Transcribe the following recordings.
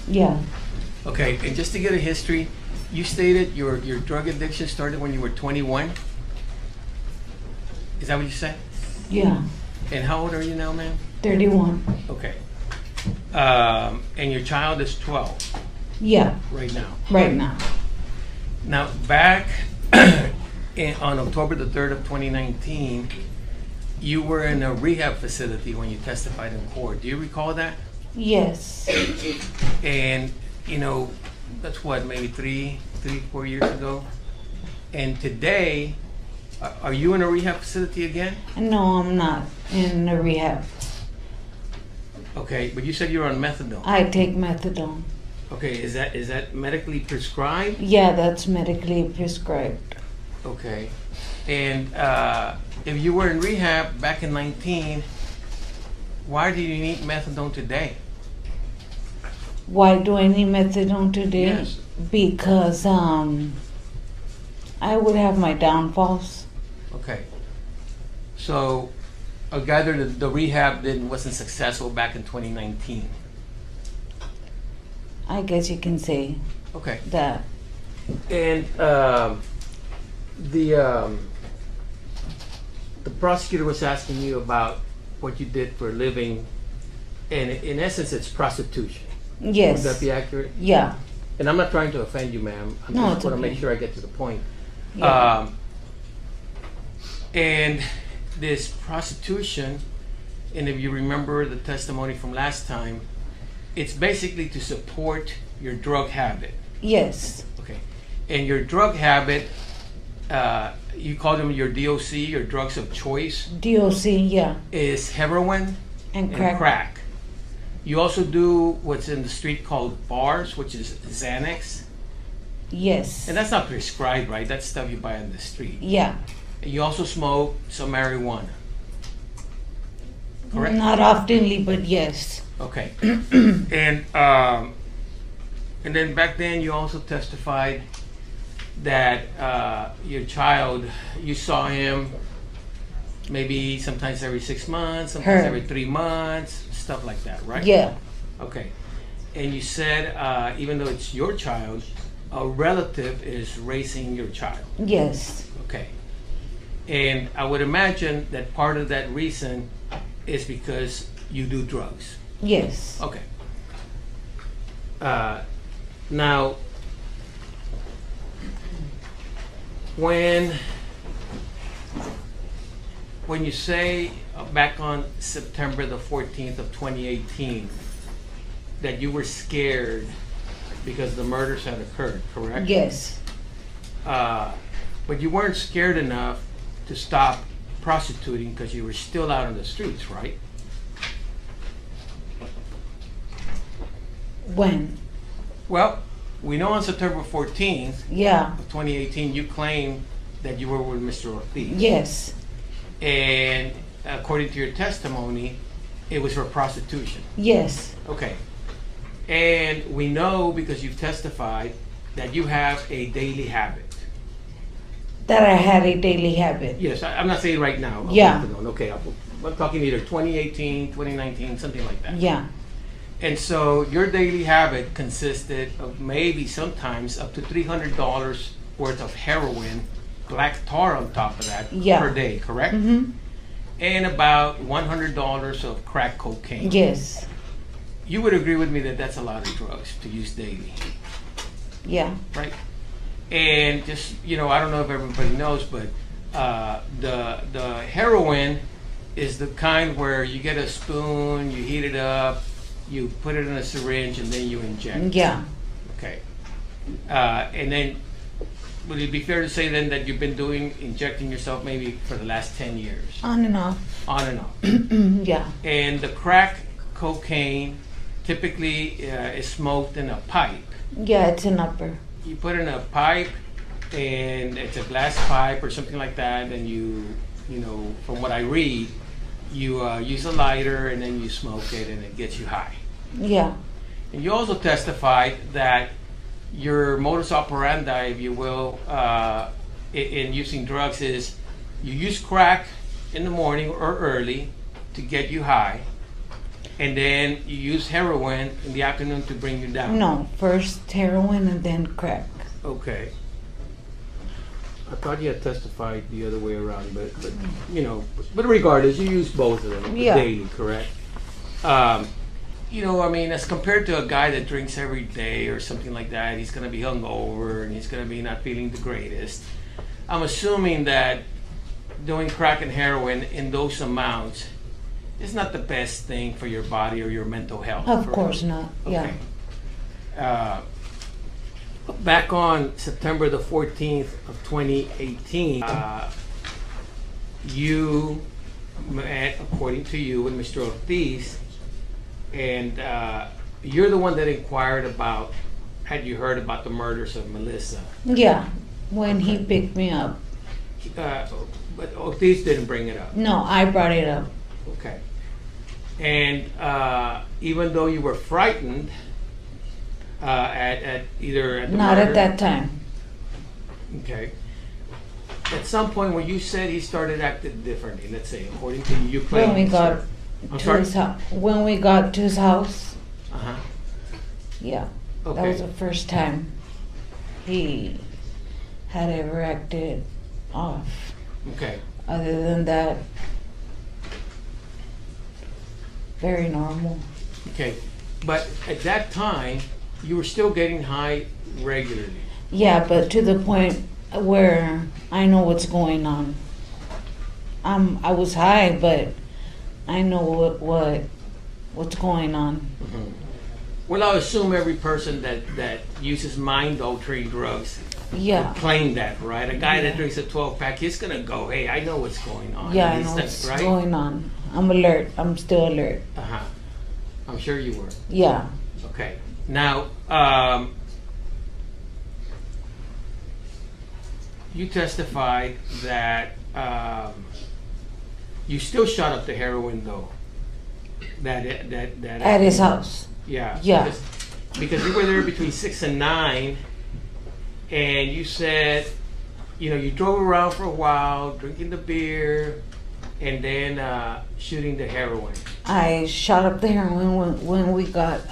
Yeah. Okay, and just to get a history, you stated your drug addiction started when you were 21. Is that what you said? Yeah. And how old are you now, ma'am? 31. Okay. And your child is 12 Yeah. right now. Right now. Now, back on October the 3rd of 2019, you were in a rehab facility when you testified in court. Do you recall that? Yes. And, you know, that's what, maybe 4 years ago? And today, are you in a rehab facility again? No, I'm not in the rehab. Okay, but you said you're on methadone. I take methadone. Okay, is that medically prescribed? Yeah, that's medically prescribed. Okay. And if you were in rehab back in 19, why do you need methadone today? Why do I need methadone today? Yes. Because I would have my downfalls. Okay. So I gather the rehab wasn't successful back in 2019. I guess you can say Okay. that. And the prosecutor was asking you about what you did for a living, and in essence, it's prostitution. Yes. Would that be accurate? Yeah. And I'm not trying to offend you, ma'am. I No, just it's want to okay. make sure I get to the point. Yeah. And this prostitution, and if you remember the testimony from last time, it's basically to support your drug habit. Yes. Okay. And your drug habit, you call them your DOC, your drugs of choice, DOC, yeah. is heroin And and crack. crack. You also do what's in the street called bars, which is Xanax. Yes. And that's not prescribed, right? That's stuff you buy on the street. Yeah. And you also smoke some marijuana. Correct? Not oftenly, but yes. Okay. And then back then you also testified that your child, you saw him maybe sometimes every 6 months, sometimes Her. every 3 months, stuff like that, right? Yeah. Okay. And you said even though it's your child, a relative is raising your child. Yes. Okay. And I would imagine that part of that reason is because you do drugs. Yes. Okay. Now, when you say back on September the 14th of 2018 that you were scared because the murders had occurred, correct? Yes. But you weren't scared enough to stop prostituting because you were still out on the streets, right? When? Well, we know on September 14th Yeah. of 2018 you claimed that you were with Mr. Ortiz. Yes. And according to your testimony, it was for prostitution. Yes. Okay. And we know because you've testified that you have a daily habit. That I had a daily habit. Yes, I'm not saying right now. Yeah. Okay, I'm talking either 2018, 2019, something like that. Yeah. And so your daily habit consisted of maybe sometimes up to $300 worth of heroin, black tar on top of that Yeah. per day, correct? Mm-hmm. And about $100 of crack cocaine. Yes. You would agree with me that that's a lot of drugs to use daily, Yeah. right? And just, you know, I don't know if everybody knows, but the heroin is the kind where you get a spoon, you heat it up, you put it in a syringe, and then you inject. Yeah. Okay. And then, would it be fair to say then that you've been injecting yourself maybe for the last 10 years? On and off. On and off. Yeah. And the crack cocaine typically is smoked in a pipe. Yeah, it's an upper. You put in a pipe, and it's a glass pipe or something like that, and you know, from what I read, you use a lighter and then you smoke it and it gets you high. Yeah. And you also testified that your modus operandi, if you will, in using drugs is you use crack in the morning or early to get you high, and then you use heroin in the afternoon to bring you down. No, first heroin and then crack. Okay. I thought you had testified the other way around, but you know, but regardless, you use both of them Yeah. daily, correct? You know, I mean, as compared to a guy that drinks every day or something like that, he's going to be hungover and he's going to be not feeling the greatest. I'm assuming that doing crack and heroin in those amounts is not the best thing for your body or your mental health. Of course not. Yeah. Okay. Back on September the 14th of 2018, you met, according to you, with Mr. Ortiz, and you're the one that inquired about, had you heard about the murders of Melissa? Yeah. When he picked me up. But Ortiz didn't bring it up. No, I brought it up. Okay. And even though you were frightened, at either at the Not murder, at that time. Okay. At some point when you said he started acting differently, let's say, according to you claim. When we got I'm to sorry? his house. When we got to his house. Uh-huh. Yeah. Okay. That was the first time he had ever acted off. Okay. Other than that, very normal. Okay. But at that time, you were still getting high regularly. Yeah, but to the point where I know what's going on. I was high, but I know what's going on. Mm-hmm. Well, I assume every person that uses mind-altering drugs Yeah. claim that, right? A guy that Yeah. drinks a 12-pack, he's gonna go, "Hey, I know what's going on." Yeah, I He's know not- what's right? going on. I'm alert. I'm still alert. Uh-huh. I'm sure you were. Yeah. Okay. Now, you testified that you still shot up the heroin, though. That At his house. Yeah. Yeah. Because you were there between 6 and 9, and you said, you know, you drove around for a while, drinking the beer, and then shooting the heroin. I shot up the heroin when we got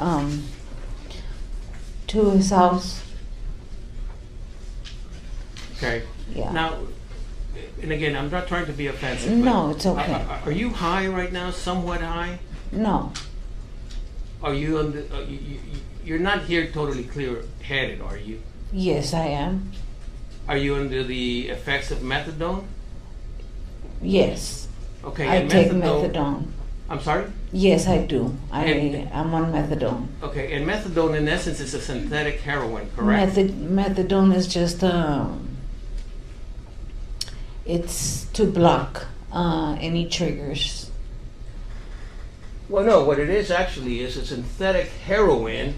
to his house. Okay. Yeah. Now, and again, I'm not trying to be offensive. No, but it's okay. Are you high right now? Somewhat high? No. Are you on the? You're not here totally clear-headed, are you? Yes, I am. Are you under the effects of methadone? Yes. Okay. I and take methadone. I'm sorry. Yes, I do. And- I'm on methadone. Okay, and methadone in essence is a synthetic heroin, correct? Methadone is just it's to block any triggers. Well, no. What it is actually is a synthetic heroin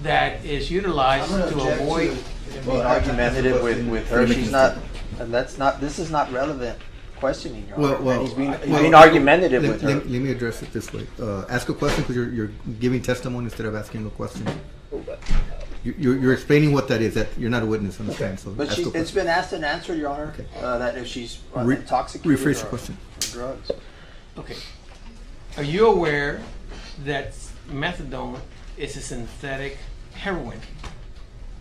that is utilized to avoid. Being argumentative with her, she's not, and that's not, this is not relevant questioning, Your Honor. Well, He's being argumentative with her. Let me address it this way. Ask a question because you're giving testimony instead of asking a question. You're explaining what that is. That you're not a witness, understand? So But ask a it's question. been asked and answered, Your Honor, Okay. that if she's Re- intoxicated rephrase the or question. drugs. Okay. Are you aware that methadone is a synthetic heroin?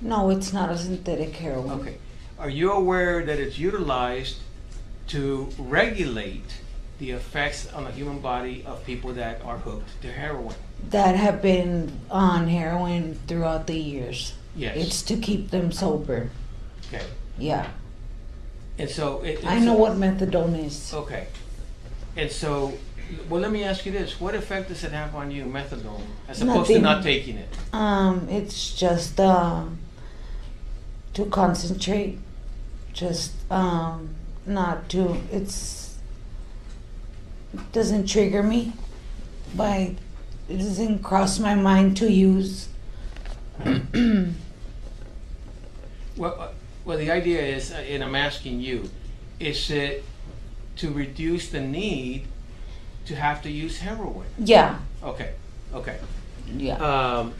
No, it's not a synthetic heroin. Okay. Are you aware that it's utilized to regulate the effects on the human body of people that are hooked to heroin? That have been on heroin throughout the years. Yes. It's to keep them sober. Okay. Yeah. And so I know what methadone is. Okay. And so, well, let me ask you this: what effect does it have on you, methadone, as opposed to Nothing. not taking it? It's just to concentrate. Just not to. It doesn't trigger me. It doesn't cross my mind to use. Well, the idea is, and I'm asking you, is it to reduce the need to have to use heroin? Yeah. Okay. Yeah.